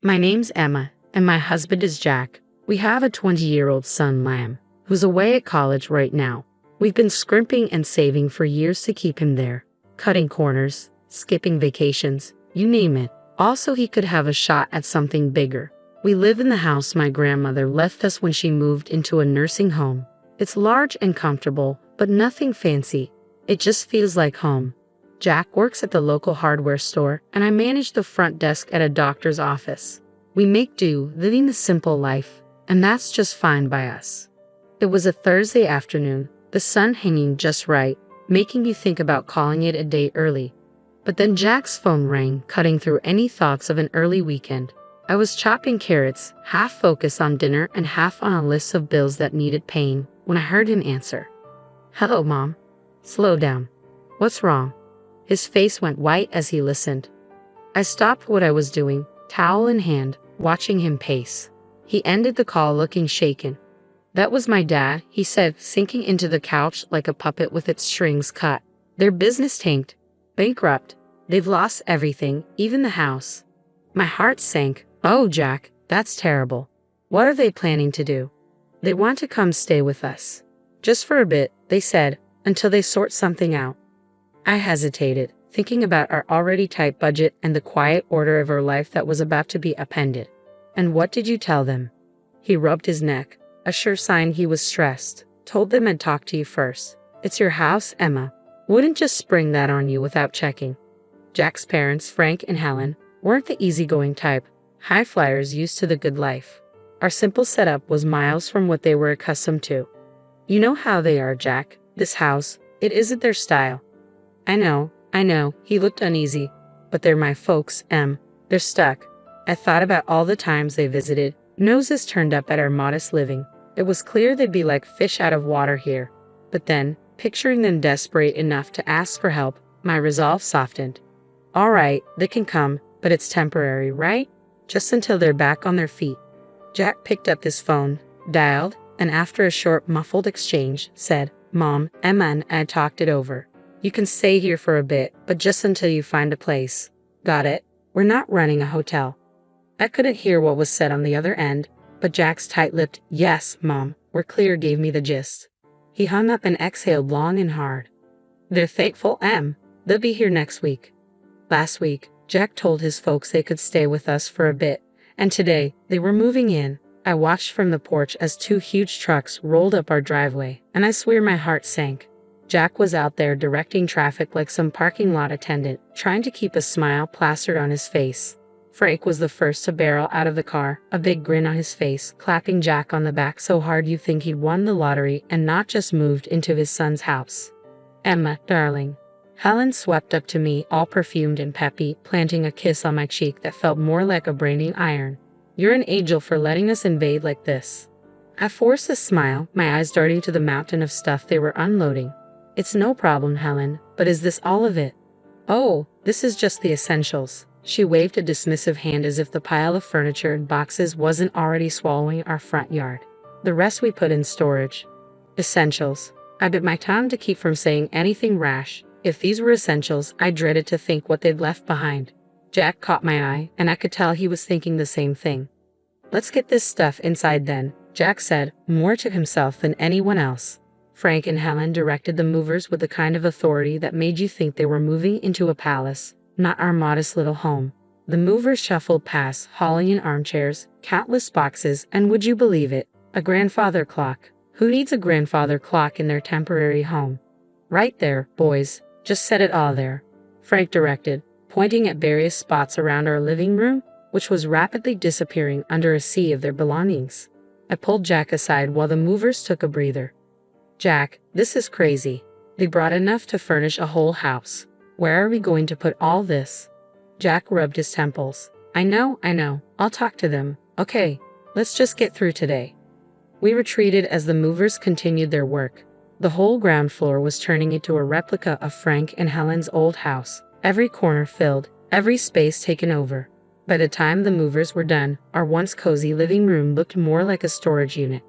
My name's Emma, and my husband is Jack. We have a 20-year-old son, Lamb, who's away at college right now. We've been scrimping and saving for years to keep him there, cutting corners, skipping vacations, you name it. Also, he could have a shot at something bigger. We live in the house my grandmother left us when she moved into a nursing home. It's large and comfortable, but nothing fancy. It just feels like home. Jack works at the local hardware store, and I manage the front desk at a doctor's office. We make do, living the simple life, and that's just fine by us. It was a Thursday afternoon, the sun hanging just right, making me think about calling it a day early. But then Jack's phone rang, cutting through any thoughts of an early weekend. I was chopping carrots, half focused on dinner and half on a list of bills that needed paying, when I heard him answer. "Hello, Mom." "Slow down. What's wrong?" His face went white as he listened. I stopped what I was doing, towel in hand, watching him pace. He ended the call looking shaken. "That was my dad," he said, sinking into the couch like a puppet with its strings cut. "Their business tanked. Bankrupt. They've lost everything, even the house." My heart sank. "Oh, Jack, that's terrible. What are they planning to do?" "They want to come stay with us. Just for a bit," they said, "until they sort something out." I hesitated, thinking about our already tight budget and the quiet order of our life that was about to be upended. "And what did you tell them?" He rubbed his neck, a sure sign he was stressed. "Told them I'd talk to you first. It's your house, Emma. Wouldn't just spring that on you without checking." Jack's parents, Frank and Helen, weren't the easygoing type, high flyers used to the good life. Our simple setup was miles from what they were accustomed to. "You know how they are, Jack. This house, it isn't their style." I know, he looked uneasy. "But they're my folks, Em. They're stuck." I thought about all the times they visited, noses turned up at our modest living. It was clear they'd be like fish out of water here. But then, picturing them desperate enough to ask for help, my resolve softened. "All right, they can come, but it's temporary, right? Just until they're back on their feet." Jack picked up his phone, dialed, and after a short, muffled exchange, said, "Mom, Emma and I talked it over. You can stay here for a bit, but just until you find a place." "Got it. We're not running a hotel." I couldn't hear what was said on the other end, but Jack's tight-lipped, "Yes, Mom, we're clear," gave me the gist. He hung up and exhaled long and hard. "They're thankful, Em. They'll be here next week." Last week, Jack told his folks they could stay with us for a bit, and today, they were moving in. I watched from the porch as two huge trucks rolled up our driveway, and I swear my heart sank. Jack was out there directing traffic like some parking lot attendant, trying to keep a smile plastered on his face. Frank was the first to barrel out of the car, a big grin on his face, clapping Jack on the back so hard you'd think he'd won the lottery and not just moved into his son's house. "Emma, darling." Helen swept up to me, all perfumed and peppy, planting a kiss on my cheek that felt more like a branding iron. "You're an angel for letting us invade like this." I forced a smile, my eyes darting to the mountain of stuff they were unloading. "It's no problem, Helen, but is this all of it?" "Oh, this is just the essentials." She waved a dismissive hand as if the pile of furniture and boxes wasn't already swallowing our front yard. "The rest we put in storage." Essentials. I bit my tongue to keep from saying anything rash. If these were essentials, I dreaded to think what they'd left behind. Jack caught my eye, and I could tell he was thinking the same thing. "Let's get this stuff inside then," Jack said, more to himself than anyone else. Frank and Helen directed the movers with the kind of authority that made you think they were moving into a palace, not our modest little home. The movers shuffled past, hauling in armchairs, countless boxes, and would you believe it, a grandfather clock. Who needs a grandfather clock in their temporary home? "Right there, boys. Just set it all there," Frank directed, pointing at various spots around our living room, which was rapidly disappearing under a sea of their belongings. I pulled Jack aside while the movers took a breather. "Jack, this is crazy. They brought enough to furnish a whole house. Where are we going to put all this?" Jack rubbed his temples. I know. I'll talk to them. Okay, let's just get through today." We retreated as the movers continued their work. The whole ground floor was turning into a replica of Frank and Helen's old house, every corner filled, every space taken over. By the time the movers were done, our once cozy living room looked more like a storage unit.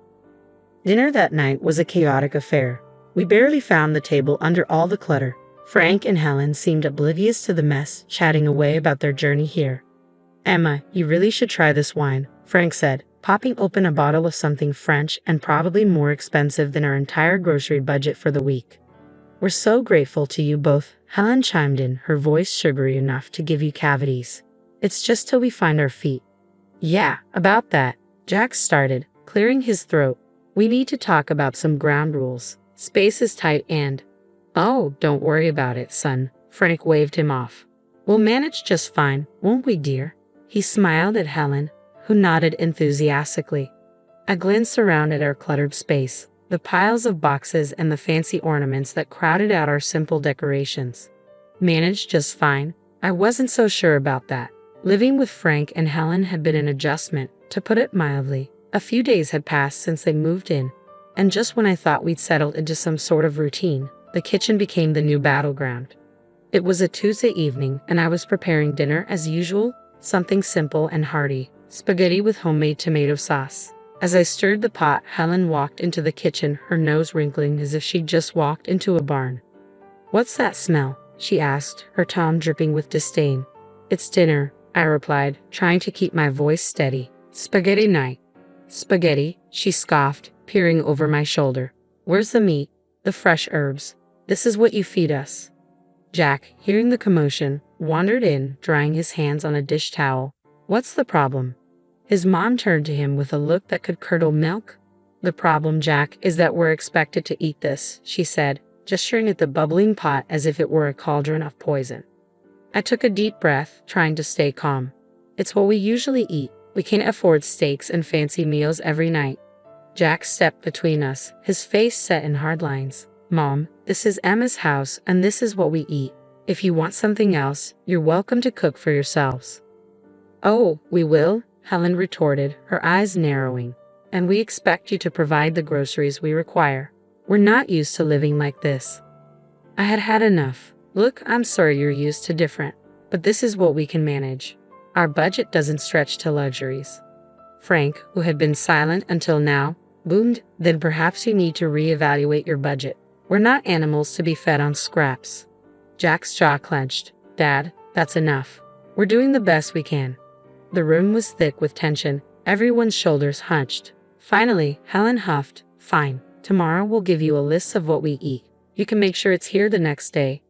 Dinner that night was a chaotic affair. We barely found the table under all the clutter. Frank and Helen seemed oblivious to the mess, chatting away about their journey here. Emma, you really should try this wine, Frank said, popping open a bottle of something French and probably more expensive than our entire grocery budget for the week. We're so grateful to you both, Helen chimed in, her voice sugary enough to give you cavities. It's just till we find our feet. Yeah, about that, Jack started, clearing his throat. We need to talk about some ground rules. Space is tight and… Oh, don't worry about it, son, Frank waved him off. We'll manage just fine, won't we, dear? He smiled at Helen, who nodded enthusiastically. I glanced around at our cluttered space, the piles of boxes and the fancy ornaments that crowded out our simple decorations. Managed just fine? I wasn't so sure about that. Living with Frank and Helen had been an adjustment, to put it mildly. A few days had passed since they moved in, and just when I thought we'd settled into some sort of routine, the kitchen became the new battleground. It was a Tuesday evening, and I was preparing dinner as usual, something simple and hearty, spaghetti with homemade tomato sauce. As I stirred the pot, Helen walked into the kitchen, her nose wrinkling as if she'd just walked into a barn. "What's that smell?" she asked, her tone dripping with disdain. "It's dinner," I replied, trying to keep my voice steady. "Spaghetti night." "Spaghetti?" she scoffed, peering over my shoulder. "Where's the meat? The fresh herbs? This is what you feed us." Jack, hearing the commotion, wandered in, drying his hands on a dish towel. "What's the problem?" His mom turned to him with a look that could curdle milk. "The problem, Jack, is that we're expected to eat this," she said, gesturing at the bubbling pot as if it were a cauldron of poison. I took a deep breath, trying to stay calm. "It's what we usually eat. We can't afford steaks and fancy meals every night." Jack stepped between us, his face set in hard lines. "Mom, this is Emma's house, and this is what we eat. If you want something else, you're welcome to cook for yourselves." "Oh, we will?" Helen retorted, her eyes narrowing. "And we expect you to provide the groceries we require. We're not used to living like this." I had had enough. "Look, I'm sorry you're used to different, but this is what we can manage. Our budget doesn't stretch to luxuries." Frank, who had been silent until now, boomed, "Then perhaps you need to reevaluate your budget. We're not animals to be fed on scraps." Jack's jaw clenched. "Dad, that's enough. We're doing the best we can." The room was thick with tension, everyone's shoulders hunched. Finally, Helen huffed, "Fine, tomorrow we'll give you a list of what we eat. You can make sure it's here the next day."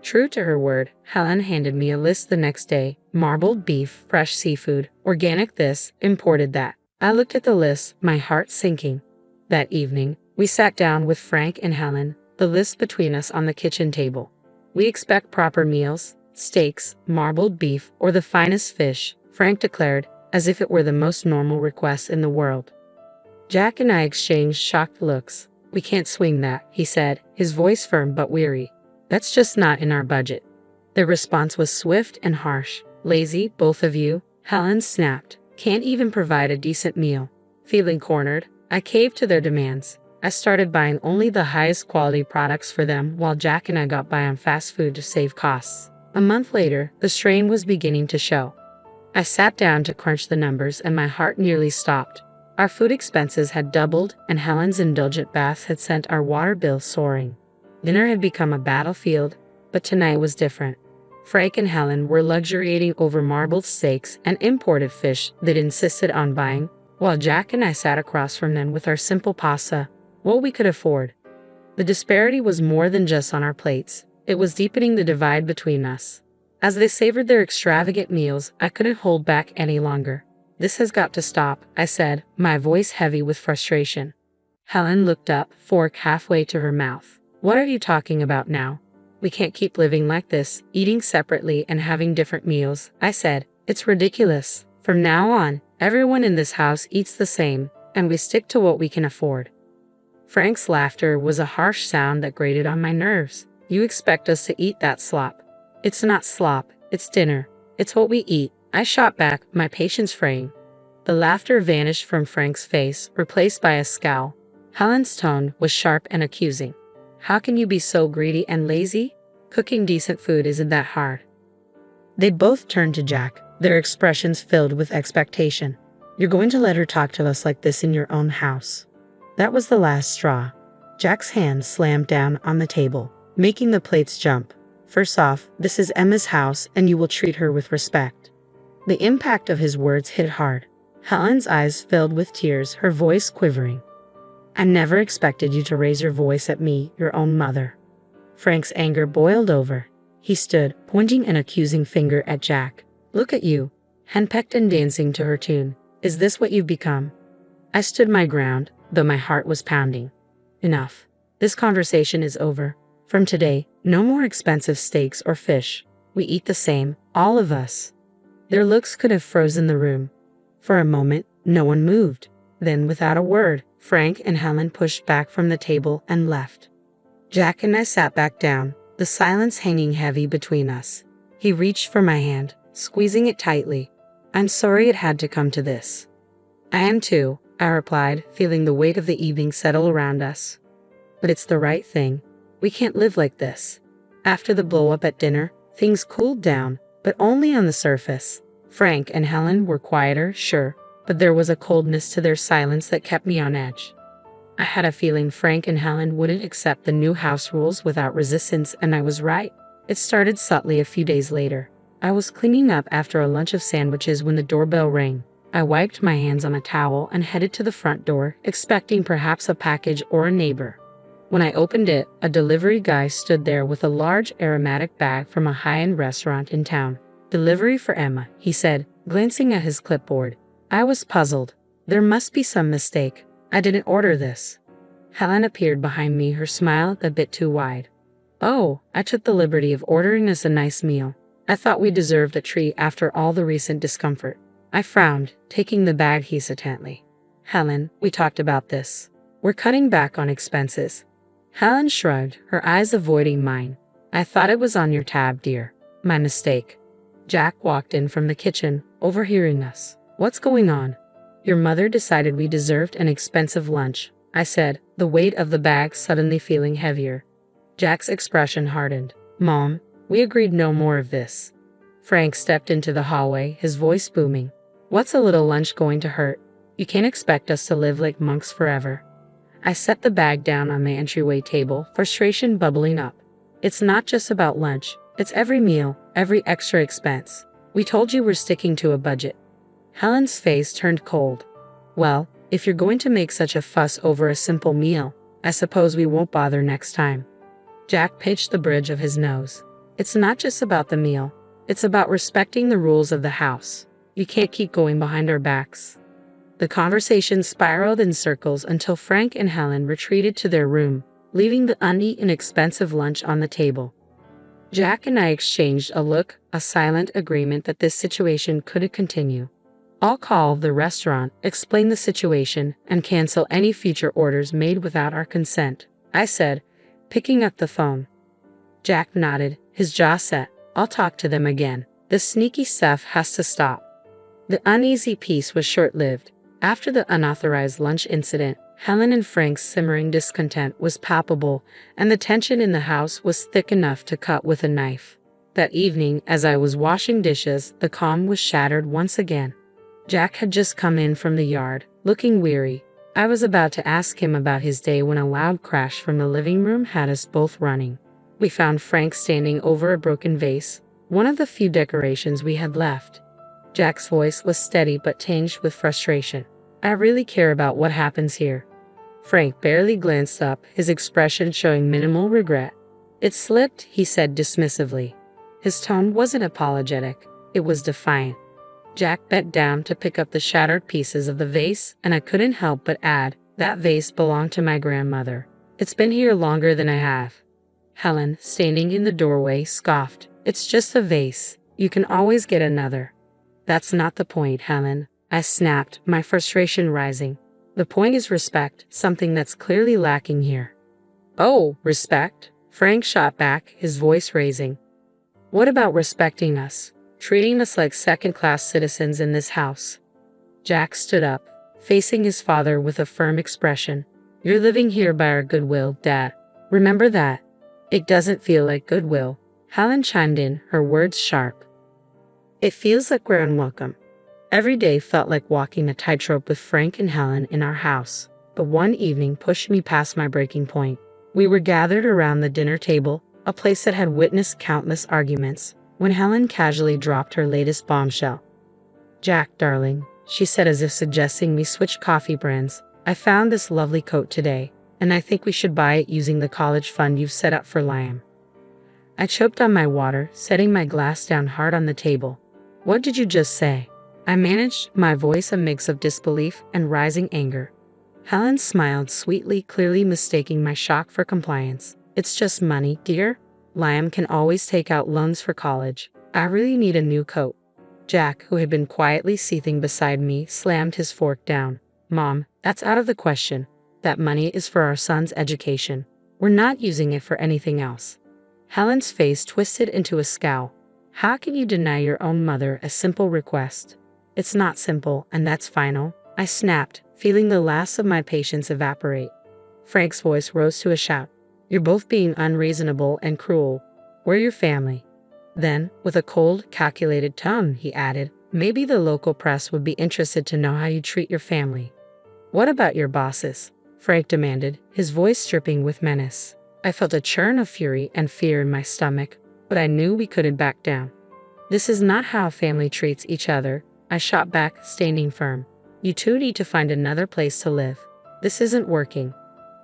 True to her word, Helen handed me a list the next day: marbled beef, fresh seafood, organic this, imported that. I looked at the list, my heart sinking. That evening, we sat down with Frank and Helen, the list between us on the kitchen table. "We expect proper meals, steaks, marbled beef, or the finest fish," Frank declared, as if it were the most normal request in the world. Jack and I exchanged shocked looks. "We can't swing that," he said, his voice firm but weary. "That's just not in our budget." Their response was swift and harsh. "Lazy, both of you," Helen snapped. "Can't even provide a decent meal." Feeling cornered, I caved to their demands. I started buying only the highest quality products for them while Jack and I got by on fast food to save costs. A month later, the strain was beginning to show. I sat down to crunch the numbers and my heart nearly stopped. Our food expenses had doubled, and Helen's indulgent baths had sent our water bill soaring. Dinner had become a battlefield, but tonight was different. Frank and Helen were luxuriating over marbled steaks and imported fish they'd insisted on buying, while Jack and I sat across from them with our simple pasta, what we could afford. The disparity was more than just on our plates. It was deepening the divide between us. As they savored their extravagant meals, I couldn't hold back any longer. "This has got to stop," I said, my voice heavy with frustration. Helen looked up, fork halfway to her mouth. "What are you talking about now? We can't keep living like this, eating separately and having different meals," I said. "It's ridiculous. From now on, everyone in this house eats the same, and we stick to what we can afford." Frank's laughter was a harsh sound that grated on my nerves. "You expect us to eat that slop?" "It's not slop, it's dinner. It's what we eat," I shot back, my patience fraying. The laughter vanished from Frank's face, replaced by a scowl. Helen's tone was sharp and accusing. "How can you be so greedy and lazy? Cooking decent food isn't that hard." They both turned to Jack, their expressions filled with expectation. "You're going to let her talk to us like this in your own house?" That was the last straw. Jack's hand slammed down on the table, making the plates jump. "First off, this is Emma's house, and you will treat her with respect." The impact of his words hit hard. Helen's eyes filled with tears, her voice quivering. I never expected you to raise your voice at me, your own mother. Frank's anger boiled over. He stood, pointing an accusing finger at Jack. Look at you, henpecked and dancing to her tune. Is this what you've become? I stood my ground, though my heart was pounding. Enough. This conversation is over. From today, no more expensive steaks or fish. We eat the same, all of us. Their looks could have frozen the room. For a moment, no one moved. Then, without a word, Frank and Helen pushed back from the table and left. Jack and I sat back down, the silence hanging heavy between us. He reached for my hand, squeezing it tightly. I'm sorry it had to come to this. I am too, I replied, feeling the weight of the evening settle around us. But it's the right thing. We can't live like this. After the blow-up at dinner, things cooled down, but only on the surface. Frank and Helen were quieter, sure, but there was a coldness to their silence that kept me on edge. I had a feeling Frank and Helen wouldn't accept the new house rules without resistance, and I was right. It started subtly a few days later. I was cleaning up after a lunch of sandwiches when the doorbell rang. I wiped my hands on a towel and headed to the front door, expecting perhaps a package or a neighbor. When I opened it, a delivery guy stood there with a large aromatic bag from a high-end restaurant in town. Delivery for Emma, he said, glancing at his clipboard. I was puzzled. There must be some mistake. I didn't order this. Helen appeared behind me, her smile a bit too wide. Oh, I took the liberty of ordering us a nice meal. I thought we deserved a treat after all the recent discomfort. I frowned, taking the bag hesitantly. Helen, we talked about this. We're cutting back on expenses. Helen shrugged, her eyes avoiding mine. I thought it was on your tab, dear. My mistake. Jack walked in from the kitchen, overhearing us. What's going on? Your mother decided we deserved an expensive lunch, I said, the weight of the bag suddenly feeling heavier. Jack's expression hardened. Mom, we agreed no more of this. Frank stepped into the hallway, his voice booming. What's a little lunch going to hurt? You can't expect us to live like monks forever. I set the bag down on the entryway table, frustration bubbling up. It's not just about lunch. It's every meal, every extra expense. We told you we're sticking to a budget. Helen's face turned cold. Well, if you're going to make such a fuss over a simple meal, I suppose we won't bother next time. Jack pinched the bridge of his nose. It's not just about the meal. It's about respecting the rules of the house. You can't keep going behind our backs. The conversation spiraled in circles until Frank and Helen retreated to their room, leaving the uneaten expensive lunch on the table. Jack and I exchanged a look, a silent agreement that this situation couldn't continue. I'll call the restaurant, explain the situation, and cancel any future orders made without our consent, I said, picking up the phone. Jack nodded, his jaw set. I'll talk to them again. This sneaky stuff has to stop. The uneasy peace was short-lived. After the unauthorized lunch incident, Helen and Frank's simmering discontent was palpable, and the tension in the house was thick enough to cut with a knife. That evening, as I was washing dishes, the calm was shattered once again. Jack had just come in from the yard, looking weary. I was about to ask him about his day when a loud crash from the living room had us both running. We found Frank standing over a broken vase, one of the few decorations we had left. Jack's voice was steady but tinged with frustration. I really care about what happens here. Frank barely glanced up, his expression showing minimal regret. It slipped, he said dismissively. His tone wasn't apologetic, it was defiant. Jack bent down to pick up the shattered pieces of the vase, and I couldn't help but add, that vase belonged to my grandmother. It's been here longer than I have. Helen, standing in the doorway, scoffed. It's just a vase. You can always get another. That's not the point, Helen, I snapped, my frustration rising. The point is respect, something that's clearly lacking here. Oh, respect? Frank shot back, his voice raising. What about respecting us? Treating us like second-class citizens in this house? Jack stood up, facing his father with a firm expression. You're living here by our goodwill, Dad. Remember that. It doesn't feel like goodwill. Helen chimed in, her words sharp. It feels like we're unwelcome. Every day felt like walking a tightrope with Frank and Helen in our house, but one evening pushed me past my breaking point. We were gathered around the dinner table, a place that had witnessed countless arguments, when Helen casually dropped her latest bombshell. Jack, darling, she said as if suggesting we switch coffee brands. I found this lovely coat today, and I think we should buy it using the college fund you've set up for Liam. I choked on my water, setting my glass down hard on the table. What did you just say? I managed, my voice a mix of disbelief and rising anger. Helen smiled sweetly, clearly mistaking my shock for compliance. It's just money, dear. Liam can always take out loans for college. I really need a new coat. Jack, who had been quietly seething beside me, slammed his fork down. Mom, that's out of the question. That money is for our son's education. We're not using it for anything else. Helen's face twisted into a scowl. How can you deny your own mother a simple request? It's not simple, and that's final. I snapped, feeling the last of my patience evaporate. Frank's voice rose to a shout. You're both being unreasonable and cruel. We're your family. Then, with a cold, calculated tone, he added, maybe the local press would be interested to know how you treat your family. What about your bosses? Frank demanded, his voice dripping with menace. I felt a churn of fury and fear in my stomach, but I knew we couldn't back down. This is not how a family treats each other, I shot back, standing firm. You two need to find another place to live. This isn't working.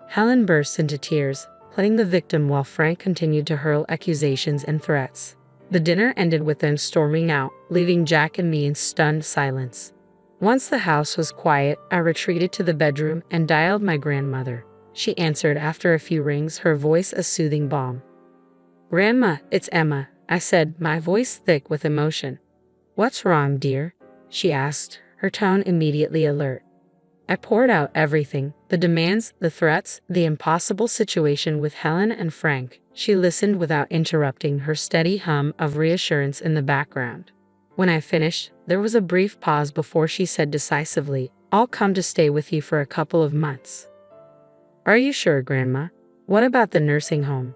Helen burst into tears, playing the victim while Frank continued to hurl accusations and threats. The dinner ended with them storming out, leaving Jack and me in stunned silence. Once the house was quiet, I retreated to the bedroom and dialed my grandmother. She answered after a few rings, her voice a soothing balm. Grandma, it's Emma, I said, my voice thick with emotion. What's wrong, dear? She asked, her tone immediately alert. I poured out everything, the demands, the threats, the impossible situation with Helen and Frank. She listened without interrupting, her steady hum of reassurance in the background. When I finished, there was a brief pause before she said decisively, I'll come to stay with you for a couple of months. Are you sure, Grandma? What about the nursing home?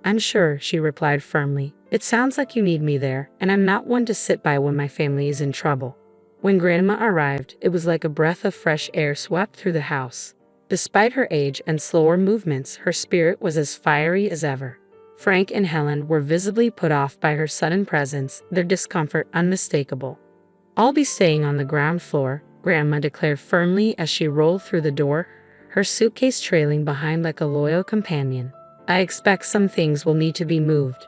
I'm sure, she replied firmly. It sounds like you need me there, and I'm not one to sit by when my family is in trouble. When Grandma arrived, it was like a breath of fresh air swept through the house. Despite her age and slower movements, her spirit was as fiery as ever. Frank and Helen were visibly put off by her sudden presence, their discomfort unmistakable. I'll be staying on the ground floor, Grandma declared firmly as she rolled through the door, her suitcase trailing behind like a loyal companion. I expect some things will need to be moved.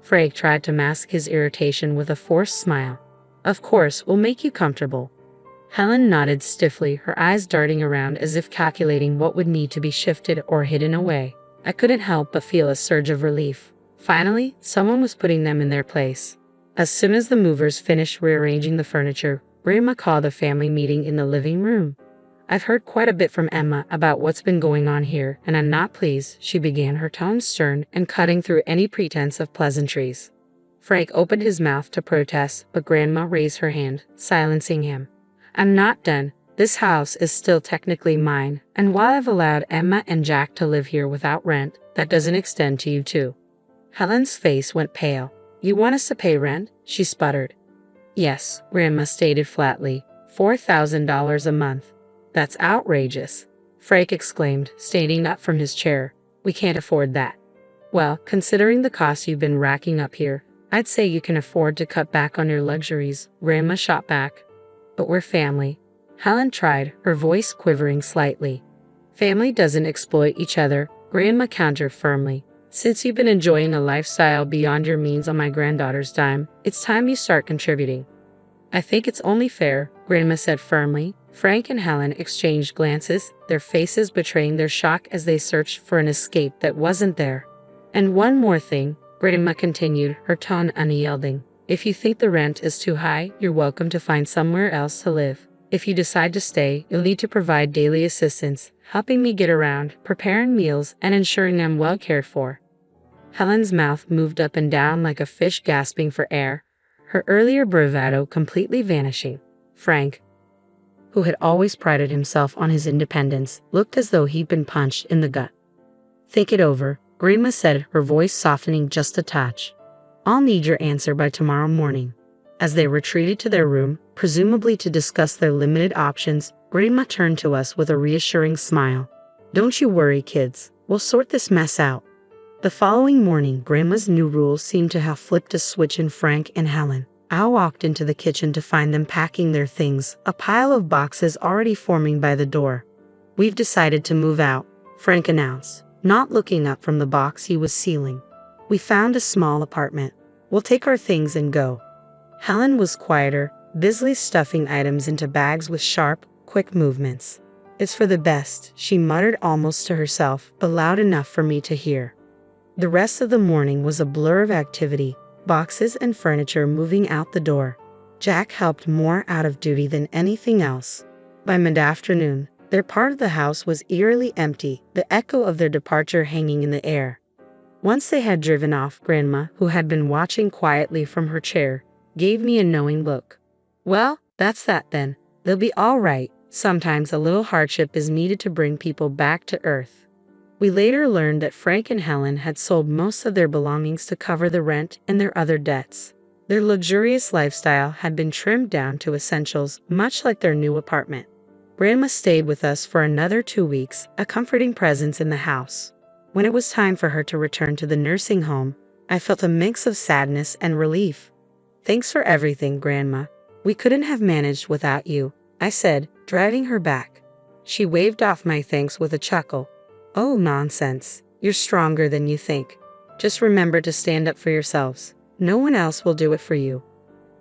Frank tried to mask his irritation with a forced smile. Of course, we'll make you comfortable. Helen nodded stiffly, her eyes darting around as if calculating what would need to be shifted or hidden away. I couldn't help but feel a surge of relief. Finally, someone was putting them in their place. As soon as the movers finished rearranging the furniture, Grandma called a family meeting in the living room. I've heard quite a bit from Emma about what's been going on here, and I'm not pleased, she began, her tone stern and cutting through any pretense of pleasantries. Frank opened his mouth to protest, but Grandma raised her hand, silencing him. I'm not done. This house is still technically mine, and while I've allowed Emma and Jack to live here without rent, that doesn't extend to you too. Helen's face went pale. You want us to pay rent? She sputtered. Yes, Grandma stated flatly. $4,000 a month. That's outrageous, Frank exclaimed, standing up from his chair. We can't afford that. Well, considering the costs you've been racking up here, I'd say you can afford to cut back on your luxuries, Grandma shot back. But we're family. Helen tried, her voice quivering slightly. Family doesn't exploit each other, Grandma countered firmly. Since you've been enjoying a lifestyle beyond your means on my granddaughter's dime, it's time you start contributing. I think it's only fair, Grandma said firmly. Frank and Helen exchanged glances, their faces betraying their shock as they searched for an escape that wasn't there. And one more thing, Grandma continued, her tone unyielding. If you think the rent is too high, you're welcome to find somewhere else to live. If you decide to stay, you'll need to provide daily assistance, helping me get around, preparing meals, and ensuring I'm well cared for. Helen's mouth moved up and down like a fish gasping for air, her earlier bravado completely vanishing. Frank, who had always prided himself on his independence, looked as though he'd been punched in the gut. Think it over, Grandma said, her voice softening just a touch. I'll need your answer by tomorrow morning. As they retreated to their room, presumably to discuss their limited options, Grandma turned to us with a reassuring smile. Don't you worry, kids. We'll sort this mess out. The following morning, Grandma's new rules seemed to have flipped a switch in Frank and Helen. I walked into the kitchen to find them packing their things, a pile of boxes already forming by the door. "We've decided to move out," Frank announced, not looking up from the box he was sealing. "We found a small apartment. We'll take our things and go." Helen was quieter, busily stuffing items into bags with sharp, quick movements. "It's for the best," she muttered almost to herself, but loud enough for me to hear. The rest of the morning was a blur of activity, boxes and furniture moving out the door. Jack helped more out of duty than anything else. By mid-afternoon, their part of the house was eerily empty, the echo of their departure hanging in the air. Once they had driven off, Grandma, who had been watching quietly from her chair, gave me a knowing look. "Well, that's that then. They'll be all right. Sometimes a little hardship is needed to bring people back to earth." We later learned that Frank and Helen had sold most of their belongings to cover the rent and their other debts. Their luxurious lifestyle had been trimmed down to essentials, much like their new apartment. Grandma stayed with us for another 2 weeks, a comforting presence in the house. When it was time for her to return to the nursing home, I felt a mix of sadness and relief. "Thanks for everything, Grandma. We couldn't have managed without you," I said, driving her back. She waved off my thanks with a chuckle. "Oh, nonsense. You're stronger than you think. Just remember to stand up for yourselves. No one else will do it for you."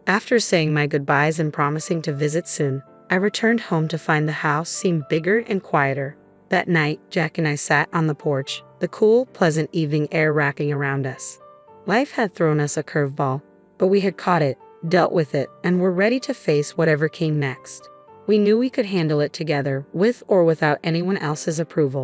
After saying my goodbyes and promising to visit soon, I returned home to find the house seemed bigger and quieter. That night, Jack and I sat on the porch, the cool, pleasant evening air racking around us. Life had thrown us a curveball, but we had caught it, dealt with it, and were ready to face whatever came next. We knew we could handle it together, with or without anyone else's approval.